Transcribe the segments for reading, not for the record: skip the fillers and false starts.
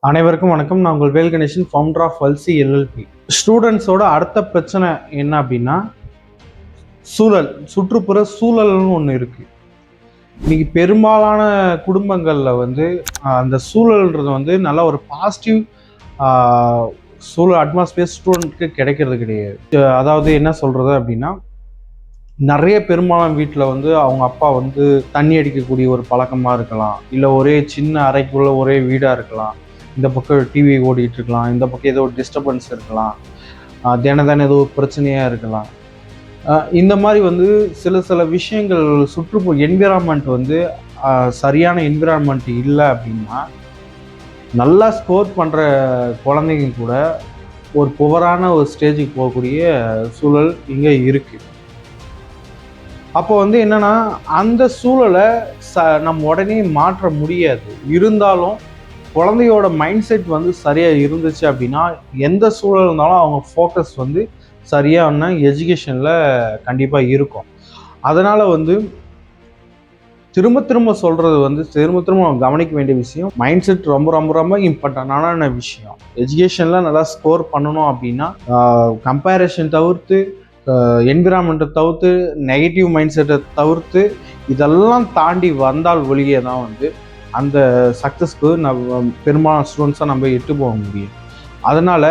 அனைவருக்கும் வணக்கம். நான் உங்கள் வேல் கணேசன், ஃபவுண்டர் ஆஃப் வல்சி எல்எல்பி. ஸ்டூடெண்ட்ஸோட அடுத்த பிரச்சனை என்ன அப்படின்னா, சுற்றுப்புற சூழல்னு ஒன்று இருக்கு. இன்னைக்கு பெரும்பாலான குடும்பங்களில் அந்த சூழல்ன்றது நல்ல ஒரு பாசிட்டிவ் சூழல் அட்மாஸ்பியர் ஸ்டூடெண்ட்க்கு கிடைக்கிறது கிடையாது. அதாவது என்ன சொல்றது அப்படின்னா, நிறைய பெரும்பாலான வீட்டில் அவங்க அப்பா தண்ணி அடிக்கக்கூடிய ஒரு பழக்கமாக இருக்கலாம், இல்லை ஒரே சின்ன அறைக்குள்ள ஒரே வீடாக இருக்கலாம், இந்த பக்கம் டிவி ஓடிட்டு இருக்கலாம், இந்த பக்கம் ஏதோ ஒரு டிஸ்டர்பன்ஸ் இருக்கலாம், தினம் ஏதோ ஒரு பிரச்சனையாக இருக்கலாம். இந்த மாதிரி சில விஷயங்கள் சுற்றுப்புற என்விரான்மெண்ட் சரியான என்விரான்மெண்ட் இல்லை அப்படின்னா, நல்லா ஸ்கோர் பண்ணுற குழந்தைங்க கூட ஒரு புவரான ஒரு ஸ்டேஜுக்கு போகக்கூடிய சூழல் இங்கே இருக்குது. அப்போ என்னன்னா, அந்த சூழலை நம்ம உடனே மாற்ற முடியாது. இருந்தாலும் குழந்தையோட மைண்ட் செட் சரியாக இருந்துச்சு அப்படின்னா, எந்த சூழல் இருந்தாலும் அவங்க ஃபோக்கஸ் சரியான எஜுகேஷனில் கண்டிப்பாக இருக்கும். அதனால் திரும்ப திரும்ப சொல்கிறது திரும்ப திரும்ப கவனிக்க வேண்டிய விஷயம், மைண்ட் செட் ரொம்ப ரொம்ப ரொம்ப இம்பார்ட்டண்டான விஷயம். எஜுகேஷனில் நல்லா ஸ்கோர் பண்ணணும் அப்படின்னா, கம்பேரிஷன் தவிர்த்து, என்விரான்மெண்ட்டை தவிர்த்து, நெகட்டிவ் மைண்ட் செட்டை தவிர்த்து, இதெல்லாம் தாண்டி வந்தால் ஒழியே தான் அந்த சக்ஸஸ்க்கு பெரும்பாலான ஸ்டூடெண்ட்ஸாக நம்ம எட்டு போக முடியும். அதனால்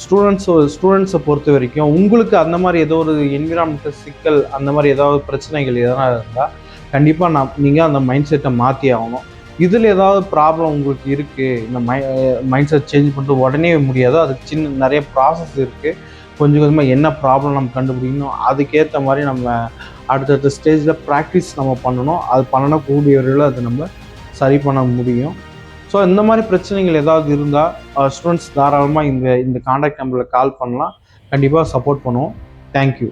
ஸ்டூடெண்ட்ஸை பொறுத்த வரைக்கும் உங்களுக்கு அந்த மாதிரி ஏதோ ஒரு என்விரான்மெண்டல் சிக்கல், அந்த மாதிரி ஏதாவது பிரச்சனைகள் எதனா இருந்தால் கண்டிப்பாக நீங்கள் அந்த மைண்ட் செட்டை மாற்றி ஆகணும். இதில் ஏதாவது ப்ராப்ளம் உங்களுக்கு இருக்குது, இந்த மைண்ட் செட் சேஞ்ச் பண்ணிட்டு உடனே முடியாதோ, அதுக்கு நிறைய ப்ராசஸ் இருக்குது. கொஞ்சம் கொஞ்சமாக என்ன ப்ராப்ளம் நம்ம கண்டுபிடிக்கணும், அதுக்கேற்ற மாதிரி நம்ம அடுத்தடுத்த ஸ்டேஜில் ப்ராக்டிஸ் நம்ம பண்ணணும். அது பண்ணக்கூடியவர்கள் அதை நம்ம சரி பண்ண முடியும். ஸோ இந்த மாதிரி பிரச்சனைகள் ஏதாவது இருந்தால் ஸ்டூடெண்ட்ஸ் தாராளமாக இந்த காண்டாக்ட் நம்பரில் கால் பண்ணலாம். கண்டிப்பாக சப்போர்ட் பண்ணுவோம். தேங்க்யூ.